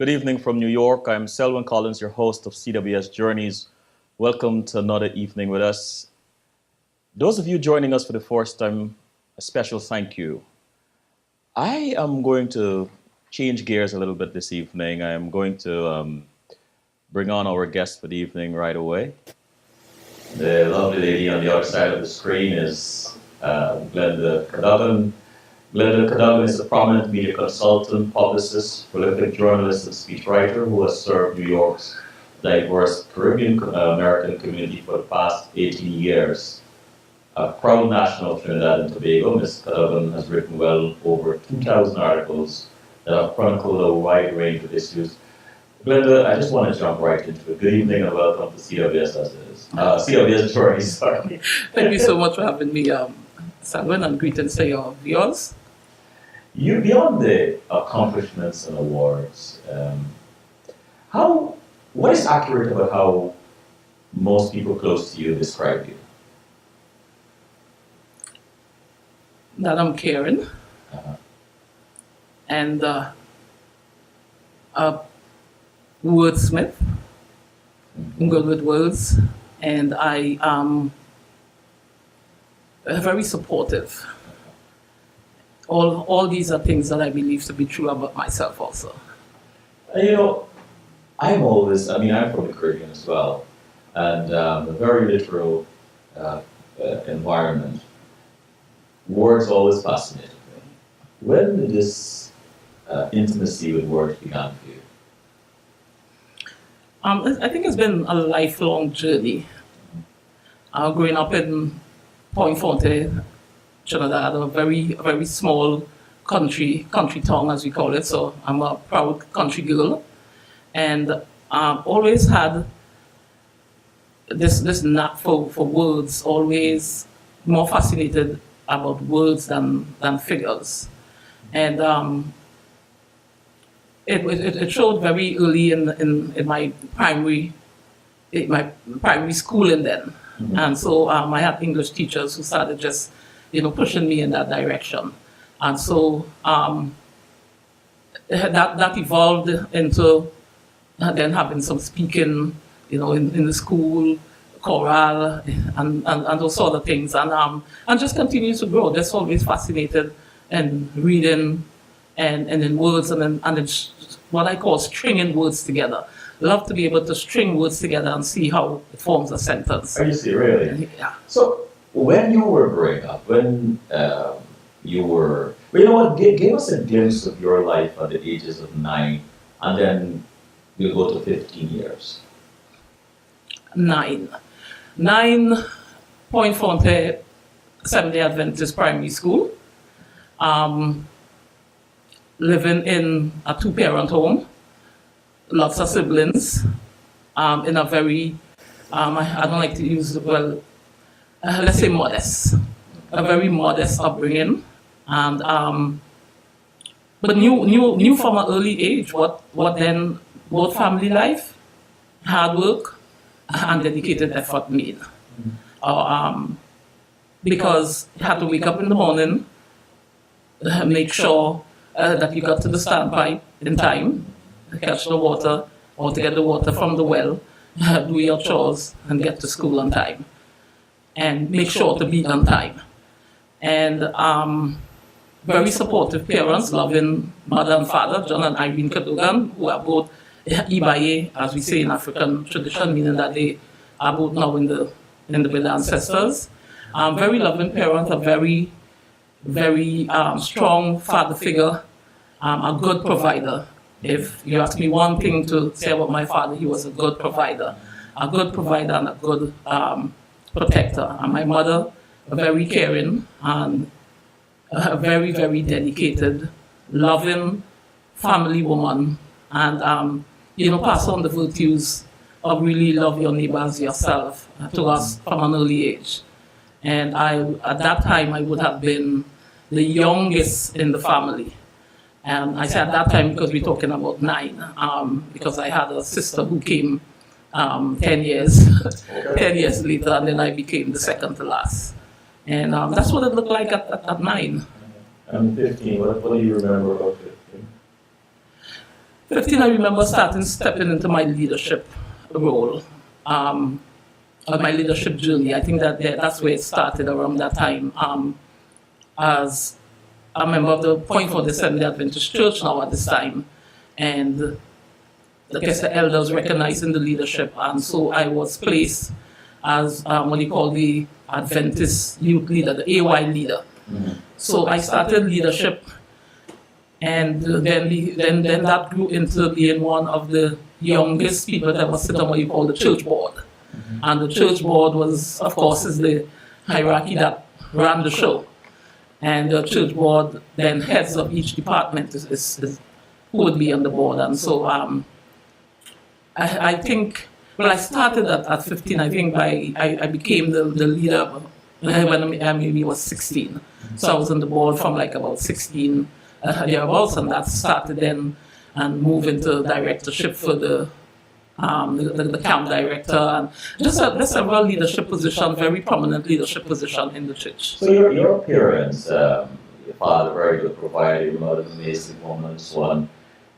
Good evening from New York. I'm Selwyn Collins, your host of CWS Journeys. Welcome to another evening with us. Those of you joining us for the first time, a special thank you. I am going to change gears a little bit this evening. I am going to bring on our guest for the evening right away. The lovely lady on the other side of the screen is Glenda Cadogan. Glenda Cadogan is a prominent media consultant, publicist, prolific journalist, and speechwriter who has served New York's diverse Caribbean American community for the past 18 years. A proud national of Trinidad and Tobago, Ms. Cadogan has written well over 2,000 articles that have chronicled a wide range of issues. Glenda, I just want to jump right into it. Good evening and welcome to CWS as it is. CWS Journeys, sorry. Thank you so much for having me, Selwyn, and greetings to your viewers. You, beyond the accomplishments and awards, what is accurate about how most people close to you describe you? That I'm caring and a wordsmith. I'm good with words, and I am very supportive. All these are things that I believe to be true about myself also. I'm from the Caribbean as well, and a very literal environment. Words always fascinated me. When did this intimacy with words began for you? I think it's been a lifelong journey. Growing up in Point Fonte, Trinidad, a very small country town as we call it, so I'm a proud country girl. And I've always had this knack for words, always more fascinated about words than figures. And it showed very early in my primary schooling then. Mm-hmm. And so I had English teachers who started just pushing me in that direction. And so that evolved into then having some speaking, in the school, choral, and those sort of things. And just continues to grow. Just always fascinated in reading and in words and in what I call stringing words together. Love to be able to string words together and see how it forms a sentence. Are you serious? Really? Yeah. So, when you were growing up, give us a glimpse of your life at the ages of 9, and then we'll go to 15 years. 9, Point Fonte, Seventh-day Adventist Primary School. Living in a 2-parent home, lots of siblings, in a very, I don't like to use the word, let's say modest, a very modest upbringing, and but knew from an early age what then both family life, hard work, and dedicated effort mean. Because you had to wake up in the morning, make sure that you got to the standpipe in time, catch the water, or to get the water from the well, do your chores, and get to school on time. And make sure to be on time. And very supportive parents, loving mother and father, John and Irene Cadogan, who are both Ibaye, as we say in African tradition, meaning that they are both now in the with the ancestors. Very loving parents, a very strong father figure, a good provider. If you ask me one thing to say about my father, he was a good provider and a good protector. And my mother, very caring and a very dedicated, loving family woman, and pass on the virtues of really love your neighbor as yourself to us from an early age. And at that time, I would have been the youngest in the family. And I say at that time because we're talking about 9, because I had a sister who came 10 years, 10 years later, and then I became the second to last. And that's what it looked like at 9. And 15, what do you remember about 15? 15, I remember stepping into my leadership role, my leadership journey. I think that's where it started around that time. As a member of the Point for the Seventh-day Adventist Church now at this time, and I guess the elders recognizing the leadership, and so I was placed as what you call the Adventist youth leader, the AY leader. So I started leadership, and then that grew into being one of the youngest people that was sit on what you call the church board. And the church board was, of course, is the hierarchy that ran the show. And the church board then heads of each department is who would be on the board. And so I think, well, I started at 15. I think I became the leader when I maybe was 16. So I was on the board from like about 16 thereabouts, and that started then and moved into directorship for the camp director, and just several leadership position, very prominent leadership position in the church. So your parents, your father, very good provider, your mother, amazing woman, and so on,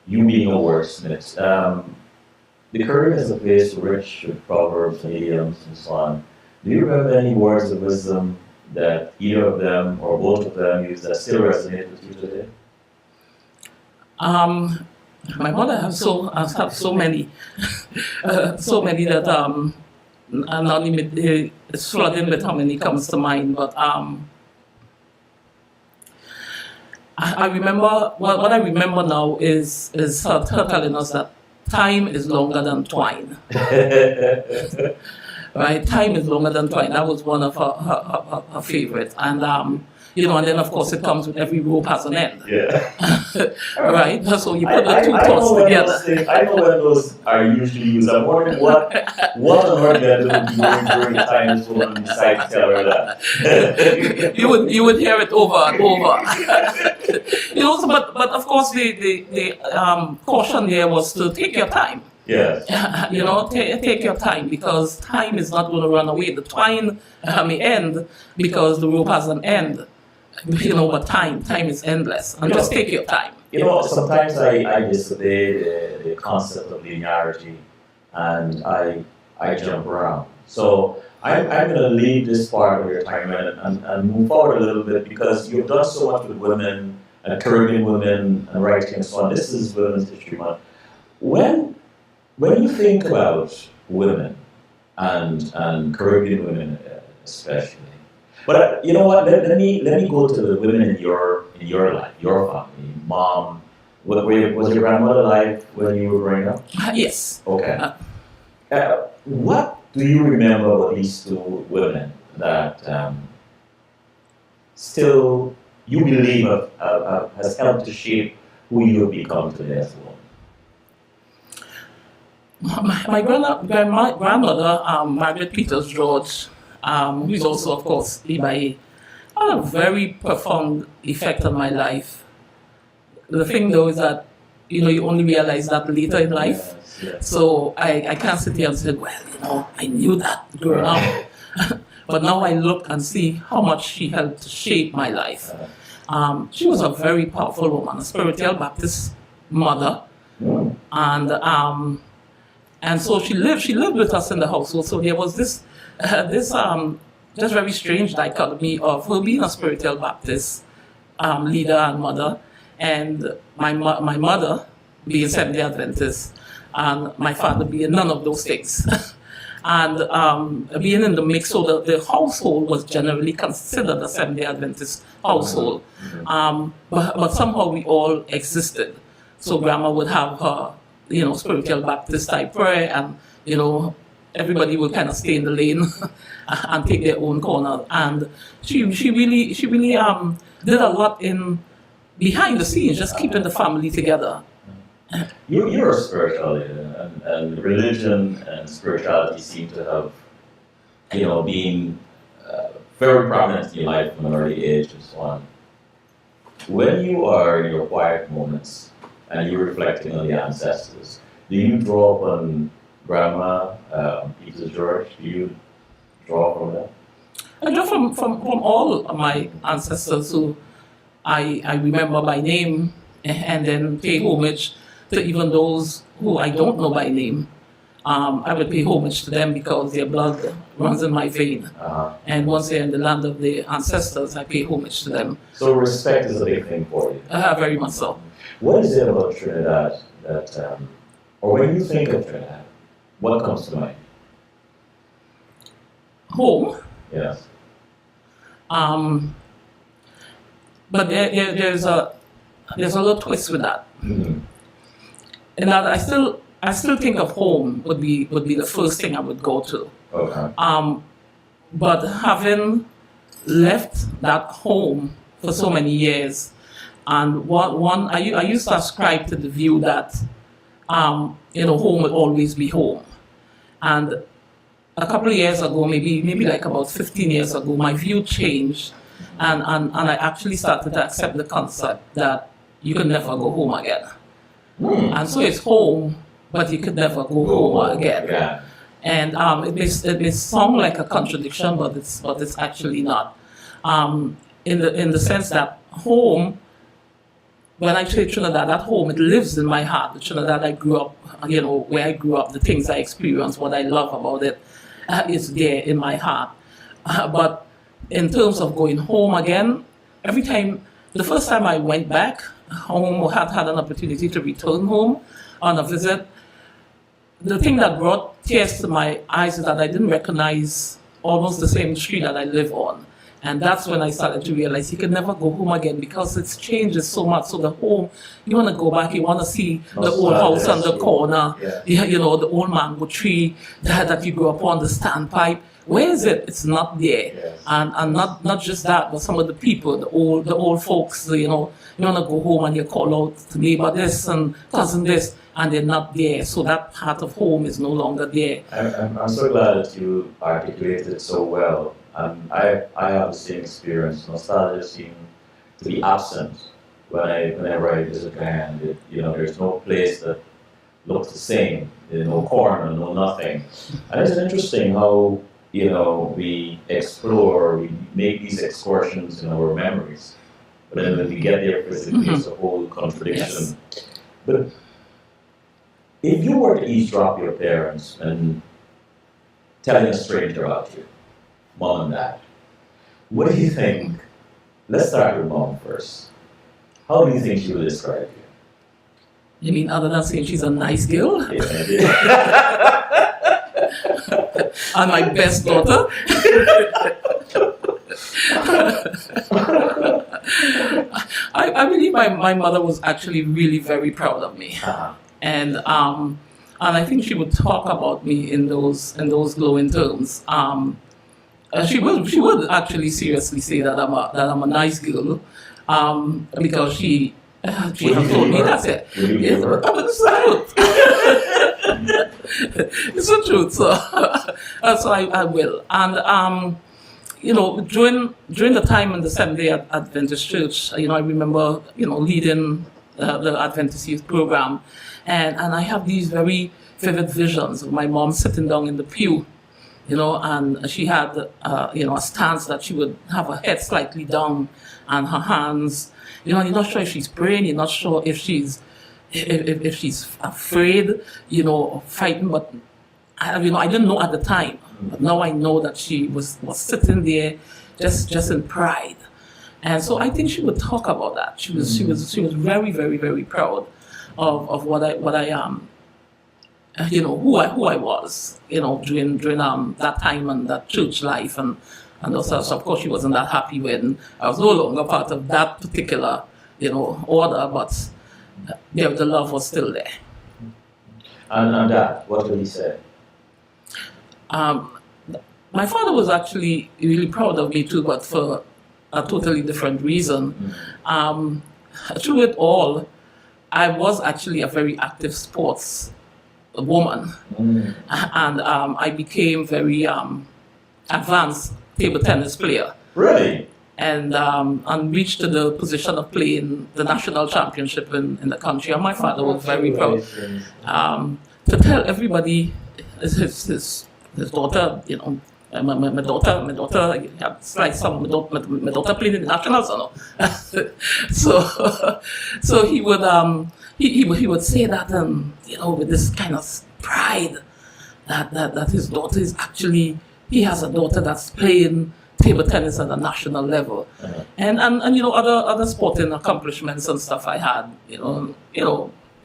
you being a wordsmith, the Caribbean is a place rich with proverbs and idioms and so on. Do you remember any words of wisdom that either of them or both of them use that still resonate with you today? My mother has so many, so many that I'm not even, it's flooding with how many comes to mind. But I remember what I remember now is her telling us that time is longer than twine. Right, time is longer than twine. That was one of her favorites, and and then of course it comes with every rope has an end. Yeah. Right. So you put the two thoughts together. I know when those are usually used. I'm wondering what on earth they're doing during times when you decide to tell her that. you would hear it over and over. But of course the caution there was to take your time. Yes. Take your time, because time is not going to run away. The twine may end because the rope has an end. But time is endless. And just take your time. Sometimes I disobey the concept of linearity, and I jump around. So I'm going to leave this part of your time and move forward a little bit, because you've done so much with women and Caribbean women and writing and so on. This is Women's History Month. When you think about women and Caribbean women especially, but you know what? Let me go to the women in your life, your family, mom. Was your grandmother alive when you were growing up? Yes. Okay. What do you remember about these two women that still you believe has helped to shape who you have become today as a woman? My grandmother, Margaret Peters George, who is also, of course, had a very profound effect on my life. The thing, though, is that you only realize that later in life. Yes. So I can't sit here and say, well, I knew that growing up. But now I look and see how much she helped to shape my life. She was a very powerful woman, a spiritual Baptist mother, and so she lived with us in the household. So there was this just very strange dichotomy of her being a spiritual Baptist leader and mother, and my mother being Seventh-day Adventist, and my father being none of those things. And being in the mix, so the household was generally considered a Seventh-day Adventist household. But somehow we all existed. So Grandma would have her, spiritual Baptist type prayer, and, everybody would kind of stay in the lane and take their own corner. And she really did a lot in behind the scenes, just keeping the family together. You're a spiritual leader, and religion and spirituality seem to have, been very prominent in your life from an early age and so on. When you are in your quiet moments and you're reflecting on the ancestors, do you draw upon Grandma, Peter George? Do you draw from them? I draw from all of my ancestors who I remember by name and then pay homage to even those who I don't know by name. I would pay homage to them because their blood runs in my vein. And once they're in the land of their ancestors, I pay homage to them. So respect is a big thing for you. Very much so. What is it about Trinidad that, or when you think of Trinidad, what comes to mind? Home. Yes. But there's a little twist with that. Mm-hmm. And that I still think of home would be the first thing I would go to. Okay. But having left that home for so many years, and I used to ascribe to the view that home will always be home. And a couple of years ago, maybe like about 15 years ago, my view changed, and I actually started to accept the concept that you can never go home again. And so it's home, but you could never go home again. Yeah. And it may sound like a contradiction, but it's actually not. In the sense that home, when I say Trinidad, that home, it lives in my heart. The Trinidad I grew up, where I grew up, the things I experienced, what I love about it, is there in my heart. But in terms of going home again, the first time I went back home or had an opportunity to return home on a visit, the thing that brought tears to my eyes is that I didn't recognize almost the same street that I live on. And that's when I started to realize you can never go home again because it's changes so much. So the home, you want to go back, you want to see the old house on the corner, the old mango tree that you grew up on, the standpipe. Where is it? It's not there. Yes. And not just that, but some of the people, the old folks, you want to go home and you call out to neighbor this and cousin this, and they're not there. So that part of home is no longer there. I'm so glad that you articulated it so well. I have the same experience. Nostalgia seems to be absent whenever I visit Guyana. There's no place that looks the same. There's no corner, no nothing. And it's interesting how we explore, we make these excursions in our memories, but then when we get there physically, it's a whole contradiction. Yes. But if you were to eavesdrop your parents and telling a stranger about you, mom and dad, what do you think? Let's start with mom first. How do you think she would describe you? You mean other than saying she's a nice girl? And my best daughter? I believe my mother was actually really very proud of me. And I think she would talk about me in those glowing terms. She would actually seriously say that I'm a nice girl, because she has told me that's it. It's the truth. It's the truth. So I will. And during the time in the Seventh-day Adventist Church, I remember leading the Adventist Youth Program, and I have these very vivid visions of my mom sitting down in the pew. And she had, a stance that she would have her head slightly down and her hands, you're not sure if she's praying, you're not sure if she's afraid, fighting, but, I didn't know at the time. But now I know that she was sitting there just in pride. And so I think she would talk about that. She was very, very, very proud of what I am. Who I was, during that time and that church life, and also, so of course she wasn't that happy when I was no longer part of that particular, order, but the love was still there. And Dad, what did he say? My father was actually really proud of me too, but for a totally different reason. Through it all, I was actually a very active sports woman, and I became very advanced table tennis player. Really? And reached to the position of playing the national championship in the country. And my father was very proud to tell everybody his daughter, my daughter had like my daughter played in the nationals, so he would he would say that, with this kind of pride that his daughter is actually, he has a daughter that's playing table tennis at a national level, and other sporting accomplishments and stuff I had, even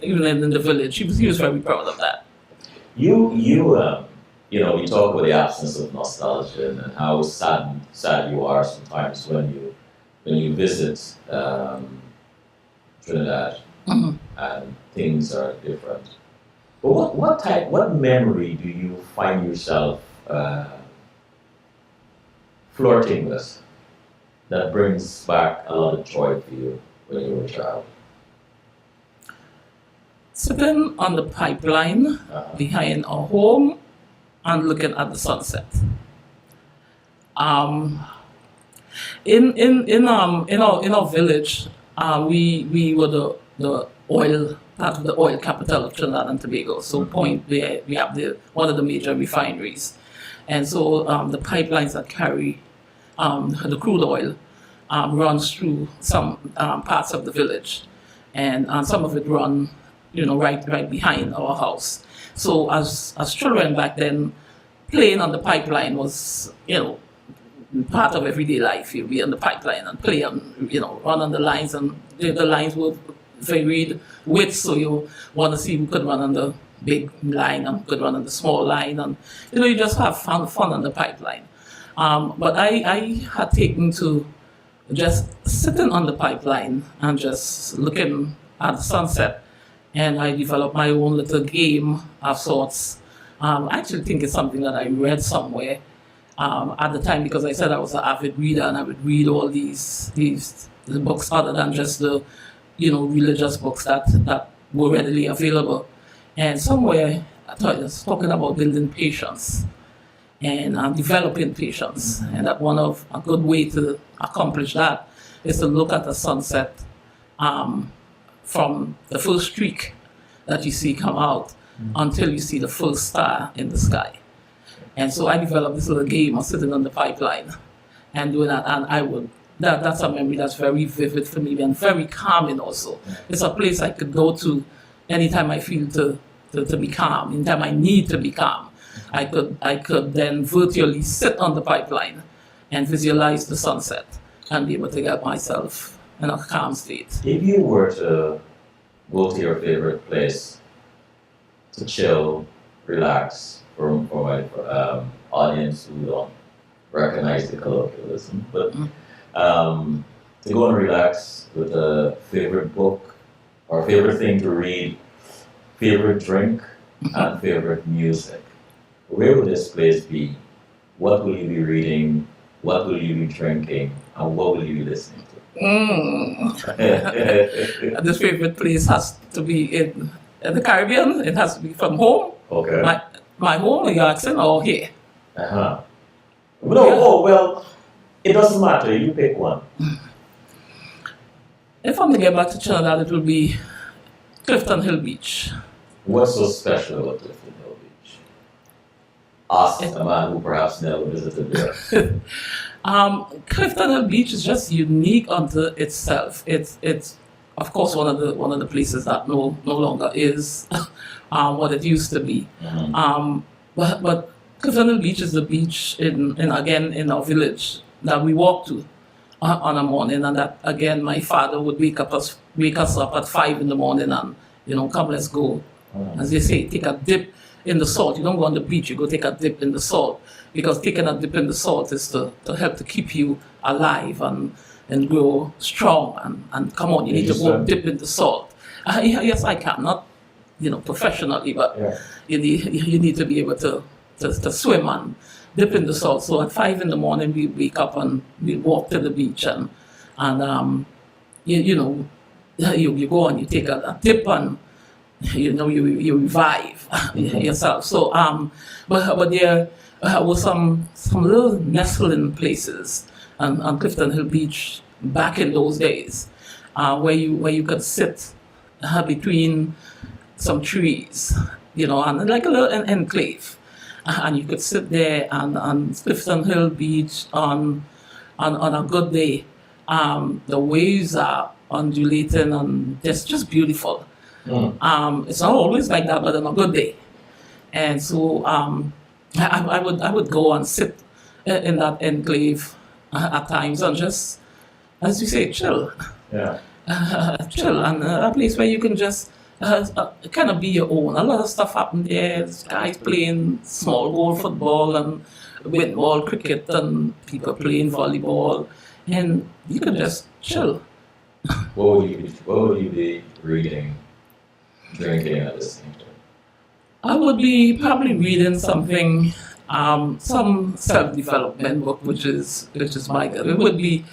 in the village, he was very proud of that. We talk about the absence of nostalgia and how sad you are sometimes when you visit Trinidad and things are different. But what memory do you find yourself flirting with that brings back a lot of joy for you when you were a child? Sitting on the pipeline behind our home and looking at the sunset. In our village, we were the oil part of the oil capital of Trinidad and Tobago. So Point where we have one of the major refineries, and so the pipelines that carry the crude oil runs through some parts of the village, and some of it run right behind our house. So as children back then, playing on the pipeline was part of everyday life. You'd be on the pipeline and play on run on the lines, and the lines were varied width, so you want to see who could run on the big line and who could run on the small line, and you just have fun on the pipeline. But I had taken to just sitting on the pipeline and just looking at the sunset, and I developed my own little game of sorts. I actually think it's something that I read somewhere at the time, because I said I was an avid reader and I would read all these books other than just the religious books that were readily available. And somewhere I thought it was talking about building patience and developing patience, and that a good way to accomplish that is to look at the sunset from the first streak that you see come out until you see the full star in the sky. And so I developed this little game of sitting on the pipeline and doing that, and that's a memory that's very vivid for me and very calming also. It's a place I could go to anytime I feel to be calm, anytime I need to be calm. I could then virtually sit on the pipeline and visualize the sunset and be able to get myself in a calm state. If you were to go to your favorite place to chill, relax, for my audience who don't recognize the colloquialism, but to go and relax with a favorite book or favorite thing to read, favorite drink, and favorite music, where would this place be? What will you be reading? What will you be drinking? And what will you be listening to? This favorite place has to be in the Caribbean. It has to be from home. Okay. My home in Jackson or here. No, oh, well, it doesn't matter. You pick one. If I'm to get back to Trinidad, it will be Clifton Hill Beach. What's so special about Clifton Hill Beach? Ask a man who perhaps never visited there. Clifton Hill Beach is just unique unto itself. It's of course one of the places that no longer is what it used to be. But Clifton Hill Beach is the beach in our village that we walk to on a morning, and that again my father would wake us up at 5 in the morning and come, let's go. As they say, take a dip in the salt. You don't go on the beach, you go take a dip in the salt, because taking a dip in the salt is to help to keep you alive and grow strong, and come on, you need to go dip in the salt. Yes, I can, not professionally, but you need to be able to swim and dip in the salt. So at 5 in the morning we wake up and we walk to the beach, and you go and you take a dip, and you revive yourself. So but there were some little nestling places on Clifton Hill Beach back in those days, where you could sit between some trees, and like a little enclave, and you could sit there on Clifton Hill Beach on a good day. The waves are undulating, and it's just beautiful. It's not always like that, but on a good day. And so I would go and sit in that enclave at times and just, as you say, chill. Yeah. Chill, and a place where you can just kind of be your own. A lot of stuff happened there. There's guys playing small ball football and wind ball cricket, and people playing volleyball, and you can just chill. What would you be reading, drinking, and listening to? I would be probably reading something, some self-development book, which is my good. It would be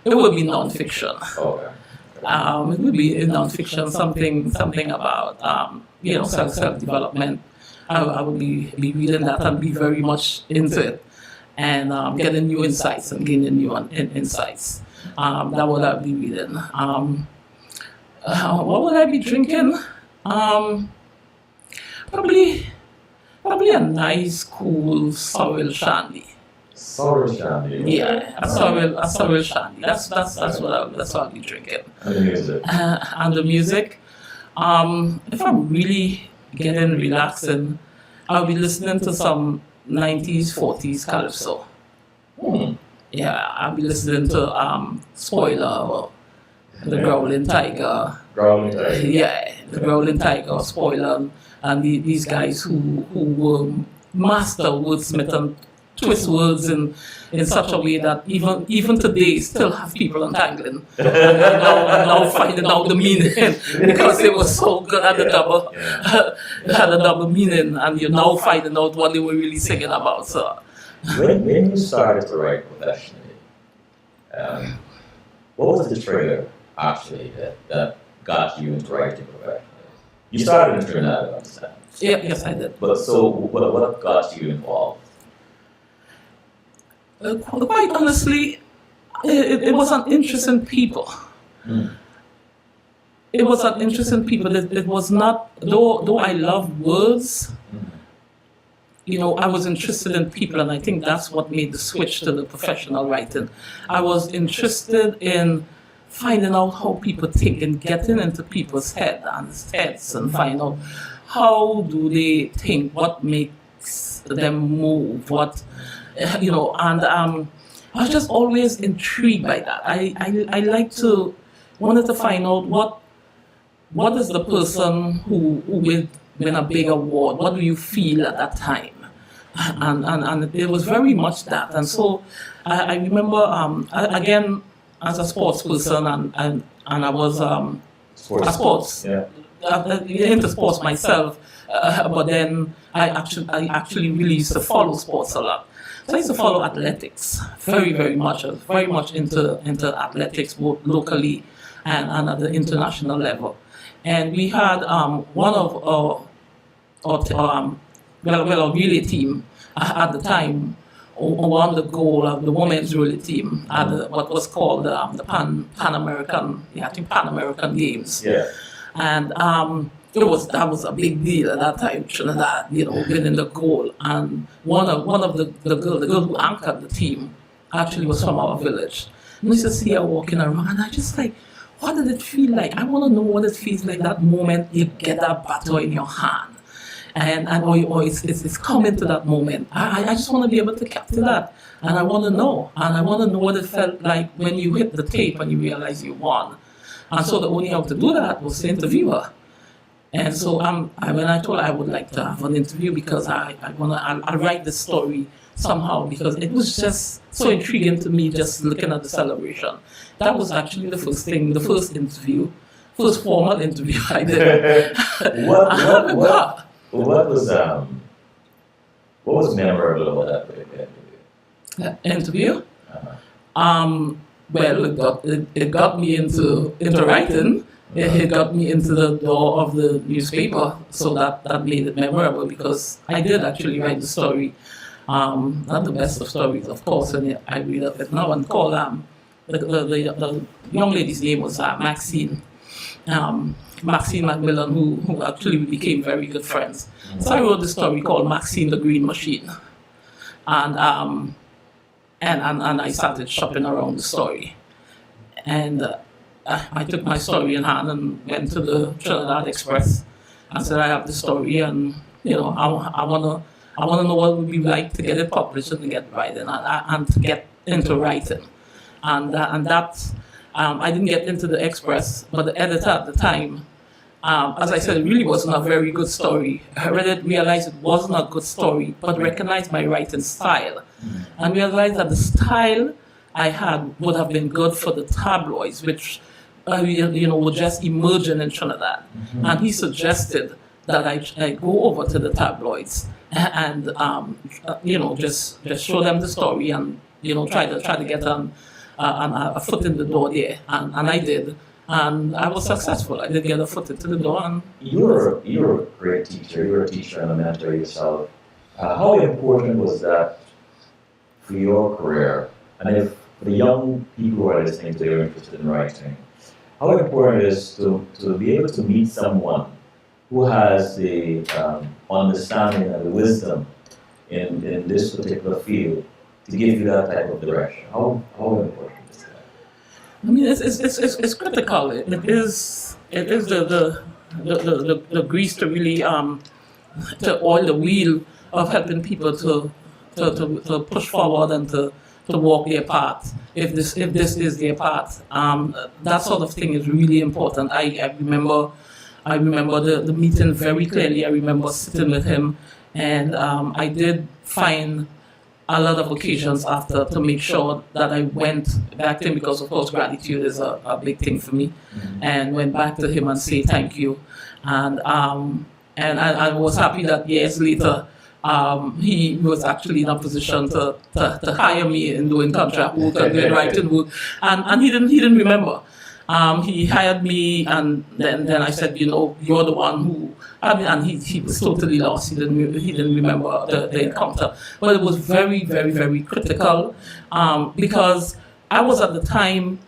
nonfiction. Okay. It would be nonfiction, something about self-development. I would be reading that and be very much into it, and getting new insights and gaining new insights. That would I be reading. What would I be drinking? Probably a nice, cool sorrel shandy. Sorrel shandy. Yeah, a sorrel shandy. That's what I'll be drinking. And the music. And the music. If I'm really getting relaxing, I'll be listening to some 90s, 40s calypso. Yeah, I'll be listening to Spoiler or the Growling Tiger. Growling Tiger. Yeah, the Growling Tiger, Spoiler, and these guys who were master wordsmith and twist words in such a way that even today still have people untangling and now finding out the meaning because it was so good at the double it had a double meaning, and you're now finding out what they were really singing about. So when you started to write professionally, what was the trigger actually that got you into writing professionally? You started in Trinidad, I understand. yeah, yes, I did. But so what got you involved? Quite honestly, it was an interest in people. It was an interest in people. It was not, though I love words, I was interested in people, and I think that's what made the switch to the professional writing. I was interested in finding out how people think and getting into people's heads and finding out how do they think, what makes them move, what, and I was just always intrigued by that. I wanted to find out what is the person who will win a big award, what do you feel at that time? And it was very much that. And so I remember, again, as a sports person, and I was a sports, into sports myself, but then I actually really used to follow sports a lot. So I used to follow athletics very, very much. I was very much into athletics, both locally and at the international level. And we had one of our relay team at the time won the goal of the women's relay team at what was called the Pan American Games. Yeah. And that was a big deal at that time, Trinidad, winning the goal. And one of the girl who anchored the team actually was from our village. And I used to see her walking around, and I just like, what did it feel like? I want to know what it feels like that moment you get that batter in your hand. Or it's coming to that moment. I just want to be able to capture that. And I want to know. And I want to know what it felt like when you hit the tape and you realize you won. And so the only way to do that was to interview her. And so when I told her I would like to have an interview because I'll write the story somehow, because it was just so intriguing to me just looking at the celebration. That was actually the first formal interview I did. What was memorable about that interview? Well, it got me into writing. It got me into the door of the newspaper, so that made it memorable, because I did actually write the story. Not the best of stories, of course, and I read of it now, and called the young lady's name was Maxine. Maxine Macmillan, who actually became very good friends. So I wrote the story called Maxine the Green Machine, and I started shopping around the story, and I took my story in hand and went to the Trinidad Express and said, I have the story, and I wanna know what it would be like to get it published and to get writing and to get into writing, and that I didn't get into the Express, but the editor at the time, as I said, it really wasn't a very good story. I read it, realized it wasn't a good story, but recognized my writing style, and realized that the style I had would have been good for the tabloids, which were just emerging in Trinidad. And he suggested that I go over to the tabloids and just show them the story and try to get a foot in the door there, and I did. And I was successful. I did get a foot into the door. And you're a great teacher. You're a teacher and a mentor yourself. How important was that for your career? And if the young people who are listening to you are interested in writing, how important it is to be able to meet someone who has the understanding and the wisdom in this particular field to give you that type of direction? How important is that? I mean, it's critical. It is the grease to really to oil the wheel of helping people to push forward and to walk their path. If this is their path, that sort of thing is really important. I remember the meeting very clearly. I remember sitting with him, and I did find a lot of occasions after to make sure that I went back to him, because of course gratitude is a big thing for me, and went back to him and say thank you, and I was happy that years later he was actually in a position to hire me in doing contract work and doing writing work, and he didn't remember. He hired me, and then I said, you're the one who. And he was totally lost. He didn't remember the encounter. But it was very, very, very critical, because I was at the time.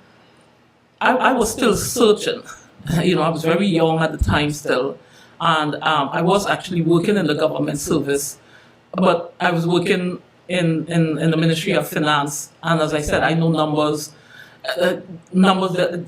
I was still searching. I was very young at the time still, and I was actually working in the government service, but I was working in the Ministry of Finance, and as I said, I know numbers that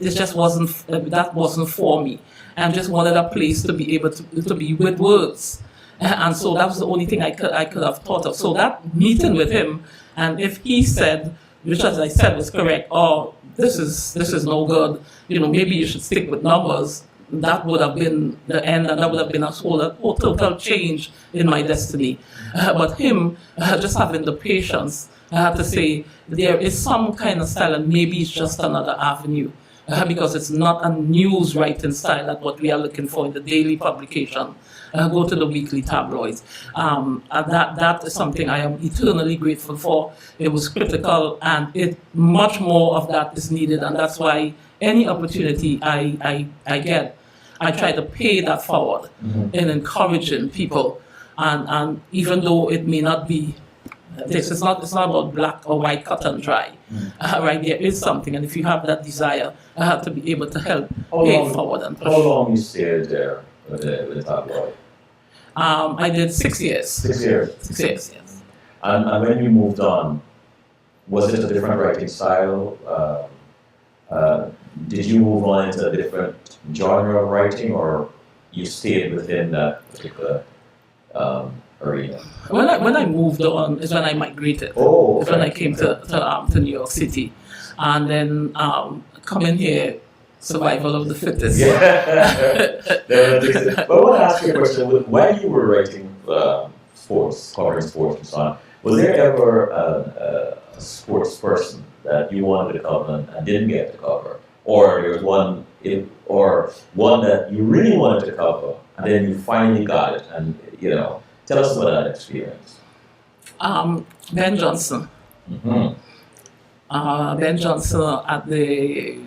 it just wasn't for me, and just wanted a place to be able to be with words, and so that was the only thing I could have thought of. So that meeting with him, and if he said, which as I said was correct, oh, this is no good, maybe you should stick with numbers, that would have been the end, and that would have been a total change in my destiny. But him just having the patience to say there is some kind of style, and maybe it's just another avenue, because it's not a news writing style like what we are looking for in the daily publication. Go to the weekly tabloids. And that is something I am eternally grateful for. It was critical, and much more of that is needed, and that's why any opportunity I get, I try to pay that forward in encouraging people, and even though it may not be, it's not about black or white cut and dry, right? There is something, and if you have that desire, I have to be able to help pay it forward and push. How long you stayed there with the tabloid? I did 6 years. 6 years? 6 years, yes. And when you moved on, was it a different writing style? Did you move on into a different genre of writing, or you stayed within that particular arena? When I moved on is when I migrated. Oh, okay. Is when I came to New York City, and then coming here, survival of the fittest. Yeah. But I want to ask you a question. While you were writing sports, covering sports and so on, was there ever a sports person that you wanted to cover and didn't get to cover? Or there was one that you really wanted to cover, and then you finally got it, and tell us about that experience. Ben Johnson. Mm-hmm. Ben Johnson at the,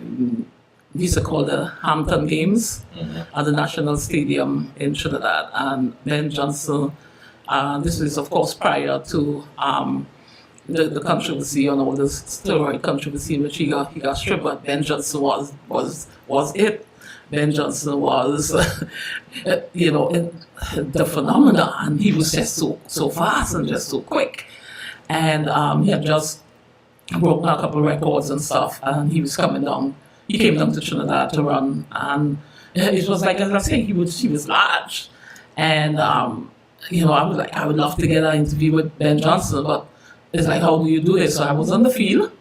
we used to call the Hampton Games at the National Stadium in Trinidad, and Ben Johnson. This is of course prior to the controversy on all the steroid controversy in which he got stripped, but Ben Johnson was it. Ben Johnson was, the phenomenon, and he was just so fast and just so quick, and he had just broken a couple records and stuff, and he was coming down he came down to Trinidad to run, and it was like, as I say, he was large, and I was like, I would love to get an interview with Ben Johnson, but it's like, how do you do this? So I was on the field,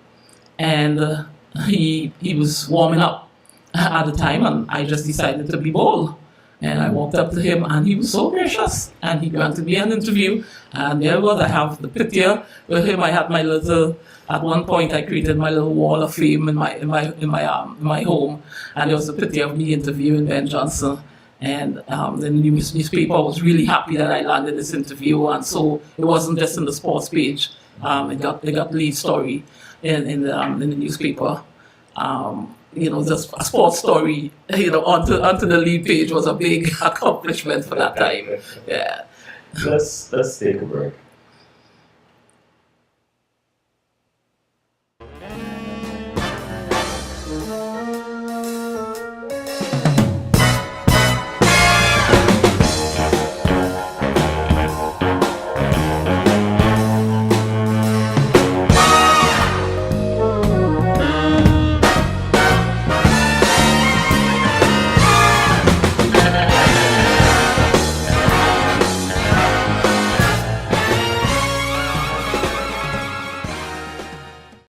and he was warming up at the time, and I just decided to be bold. And I walked up to him, and he was so gracious, and he granted me an interview. And there was, I have the picture with him. I had my little, at one point, I created my little wall of fame in my home, and there was a picture of me interviewing Ben Johnson. And the newspaper was really happy that I landed this interview, and so it wasn't just in the sports page. It got lead story in the newspaper. Just a sports story, onto the lead page was a big accomplishment for that time. Yeah. Let's take a break.